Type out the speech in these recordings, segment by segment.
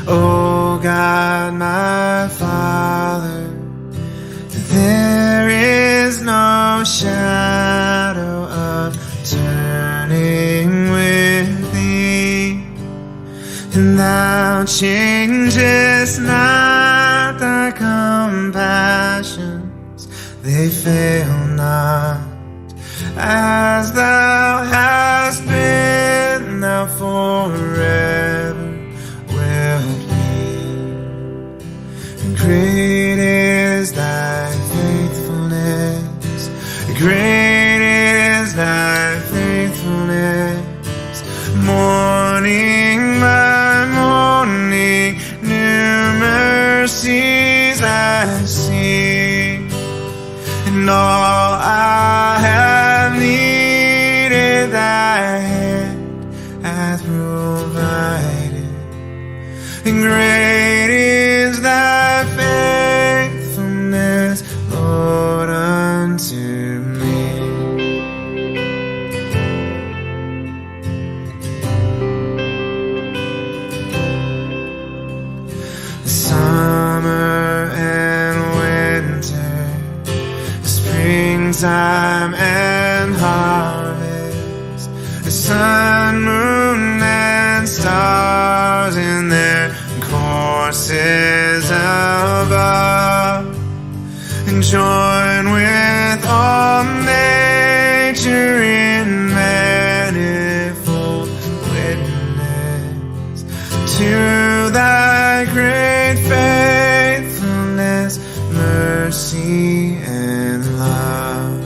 O God, my Father, there is no shadow of turning with thee, and thou changest not. Thy compassions, they fail not. As thou hast been, thou forever wilt be. And great is thy faithfulness, great is thy faithfulness. Morning by morning, new mercies I see, and all I have needed thy hand hath provided. And great is thy faithfulness, Lord, unto me. Summer and winter, springtime and harvest, the sun, moon, and stars in their courses above, and join with all nature in manifold witness to thy great faithfulness, mercy, and love.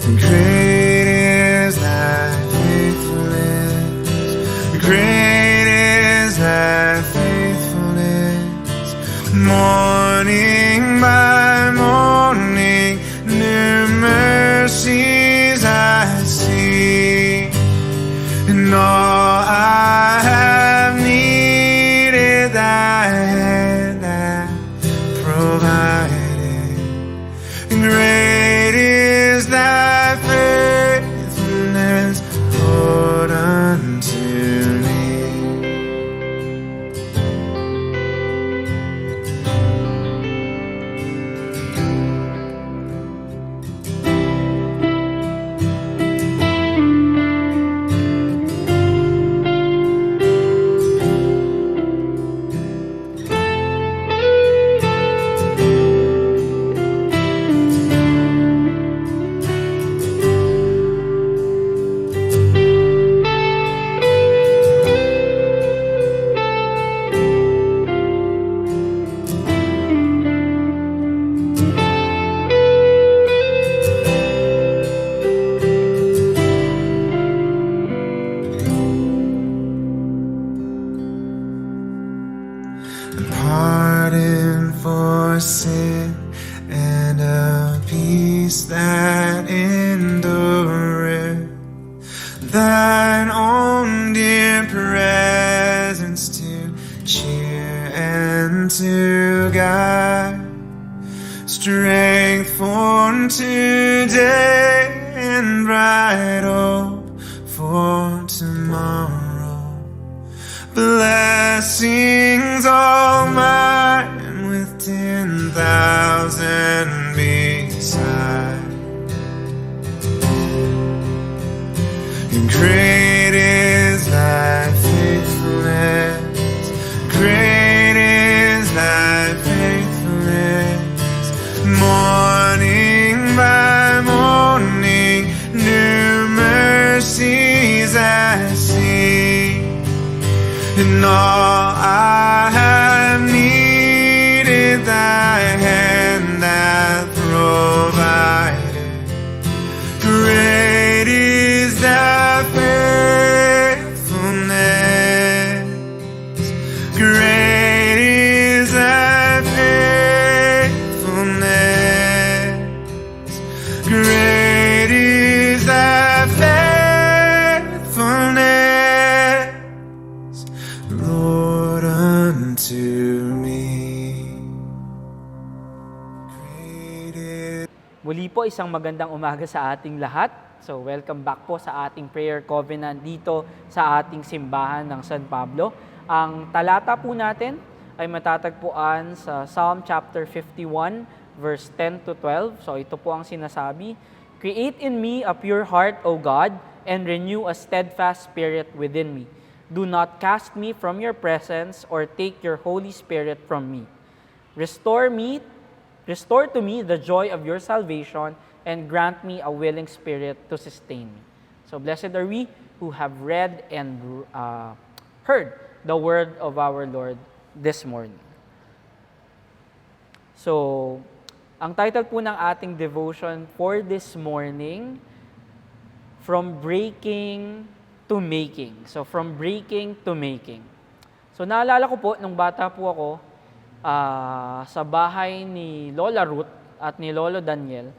And great is thy faithfulness, great is thy faithfulness. Morning by morning, new mercies I see, and all I have needed thy hand hath provided. And great is thy faithfulness, Lord, unto me. Pardon for sin and a peace that endureth, thine own dear presence to cheer and to guide, strength for today and bright hope for tomorrow. Blessings all mine with 10,000 beside. And great is thy faithfulness, great is thy faithfulness. Morning by morning, new mercies I see, and all I have needed thy hand hath provided. Great is thy faithfulness, great is thy faithfulness, great is thy faithfulness, Lord, unto me. Muli po, isang magandang umaga sa ating lahat. So welcome back po sa ating prayer covenant dito sa ating simbahan ng San Pablo. Ang talata po natin ay matatagpuan sa Psalm chapter 51, verse 10 to 12. So ito po ang sinasabi, "Create in me a pure heart, O God, and renew a steadfast spirit within me. Do not cast me from your presence or take your Holy Spirit from me. Restore to me the joy of your salvation and grant me a willing spirit to sustain me." So blessed are we who have read and heard the word of our Lord this morning. So, ang title po ng ating devotion for this morning, From Breaking to Making. So, from breaking to making. So, naalala ko po, nung bata po ako, sa bahay ni Lola Ruth at ni Lolo Daniel,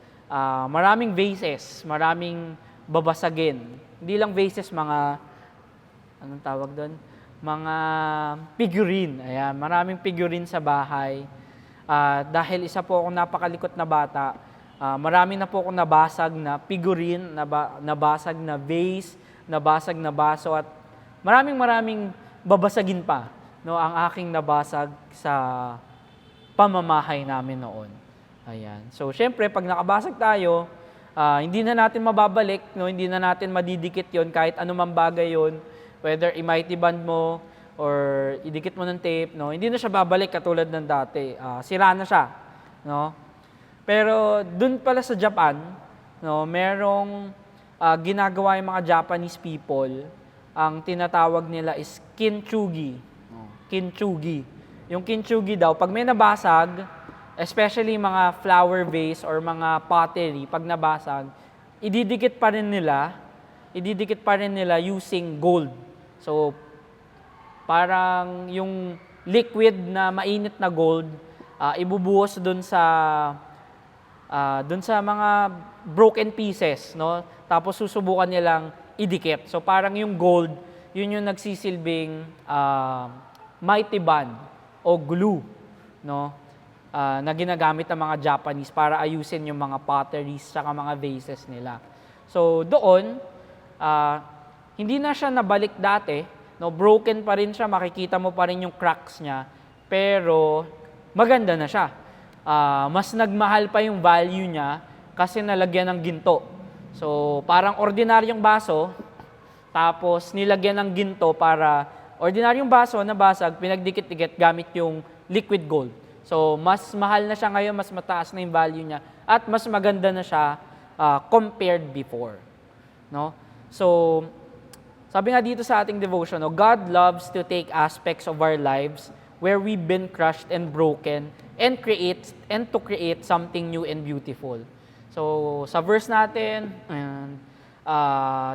maraming vases, maraming babasagin. Hindi lang vases, mga, anong tawag doon? Mga figurine. Ayan, maraming figurine sa bahay. Dahil isa po akong napakalikot na bata, marami na po akong nabasag na figurine, nabasag na vase, nabasag na baso, at maraming babasagin pa, no, ang aking nabasag sa pamamahay namin noon. Ayan. So, syempre, pag nakabasag tayo, hindi na natin mababalik, no, hindi na natin madidikit yon kahit anumang bagay yon, whether i-mighty band mo or idikit mo ng tape, no, hindi na siya babalik katulad ng dati. Sira na siya, no? Pero dun pala sa Japan, no, merong ginagawa yung mga Japanese people, ang tinatawag nila is kintsugi. Kintsugi. Yung kintsugi daw, pag may nabasag, especially mga flower vase or mga pottery, pag nabasag, ididikit pa rin nila using gold. So, parang yung liquid na mainit na gold, ibubuhos dun sa mga broken pieces, no? Tapos susubukan nilang idikit. So, parang yung gold, yun yung nagsisilbing mighty band o glue, no? Na ginagamit ng mga Japanese para ayusin yung mga potteries saka mga vases nila. So, doon, hindi na siya nabalik dati, no, broken pa rin siya, makikita mo pa rin yung cracks niya, pero maganda na siya. Mas nagmahal pa yung value niya kasi nalagyan ng ginto. So, parang ordinaryong baso, tapos nilagyan ng ginto para ordinaryong baso na basag, pinagdikit-dikit gamit yung liquid gold. So, mas mahal na siya ngayon, mas mataas na yung value niya, at mas maganda na siya compared before. No? So, sabi nga dito sa ating devotion, no, God loves to take aspects of our lives where we've been crushed and broken and to create something new and beautiful. So, sa verse natin,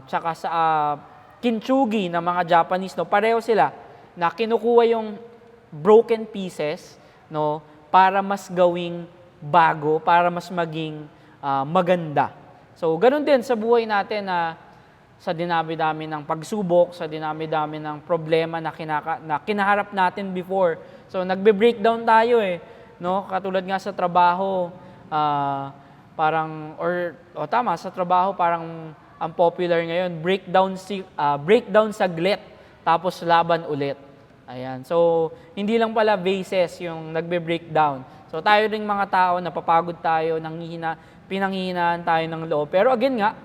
tsaka sa kintsugi ng mga Japanese, no, pareho sila na kinukuha yung broken pieces, no, para mas gawing bago, para mas maging maganda. So, ganun din sa buhay natin na sa dinami-dami ng pagsubok, sa dinami-dami ng problema na kinaharap natin before. So, nagbe-breakdown tayo no? Katulad nga sa trabaho, sa trabaho parang ang popular ngayon, breakdown saglit, tapos laban ulit. Ayan. So, hindi lang pala vases yung nagbe-breakdown. So, tayo ring mga tao, napapagod tayo, pinanghihinaan tayo ng loob. Pero again nga,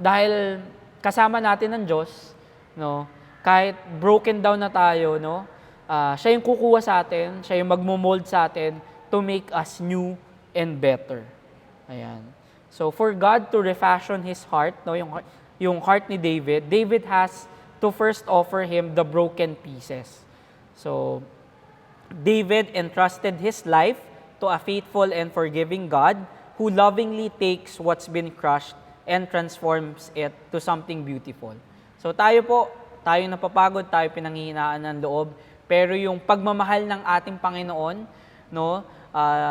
dahil kasama natin ng Diyos, no, kahit broken down na tayo, no, siya yung kukuha sa atin, siya yung magmo-mold sa atin to make us new and better. Ayan. So for God to refashion his heart, no, yung heart ni David has to first offer him the broken pieces. So David entrusted his life to a faithful and forgiving God who lovingly takes what's been crushed and transforms it to something beautiful. So tayo napapagod, tayo pinanghihinaan ng loob, pero yung pagmamahal ng ating Panginoon, no,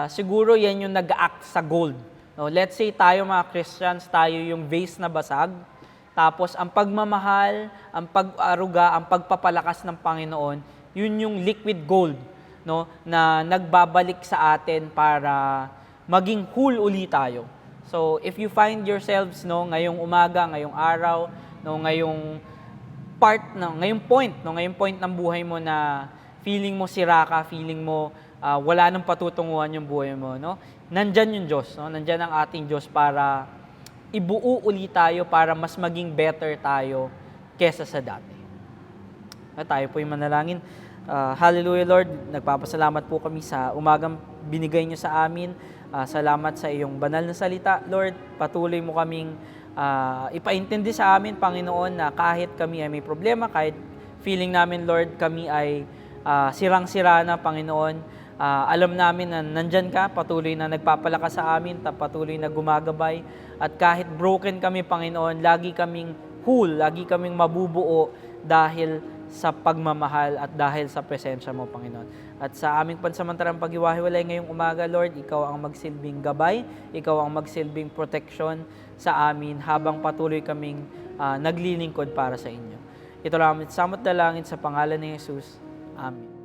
siguro yan yung nag-act sa gold. No, let's say tayo mga Christians, tayo yung vase na basag, tapos ang pagmamahal, ang pag-aruga, ang pagpapalakas ng Panginoon, yun yung liquid gold, no, na nagbabalik sa atin para maging whole uli tayo. So, if you find yourselves, no, ngayong umaga, ngayong araw, no, ngayong part, no, ngayong point ng buhay mo na feeling mo sira ka, feeling mo wala nang patutunguhan yung buhay mo, no? Nandyan yung Diyos, no? Nandyan ang ating Diyos para ibuo uli tayo, para mas maging better tayo kesa sa dati. At tayo po yung manalangin. Hallelujah, Lord. Nagpapasalamat po kami sa umagang binigay niyo sa amin. Salamat sa iyong banal na salita, Lord. Patuloy mo kaming ipaintindi sa amin, Panginoon, na kahit kami ay may problema, kahit feeling namin, Lord, kami ay sirang-sira na, Panginoon, alam namin na nandyan ka, patuloy na nagpapalakas sa amin, patuloy na gumagabay, at kahit broken kami, Panginoon, lagi kaming whole, lagi kaming mabubuo dahil sa pagmamahal at dahil sa presensya mo, Panginoon. At sa aming pansamantarang paghiwa-hiwalay ngayong umaga, Lord, ikaw ang magsilbing gabay, ikaw ang magsilbing protection sa amin habang patuloy kaming naglilingkod para sa inyo. Ito lang, samot dalangin sa pangalan ni Jesus. Amen.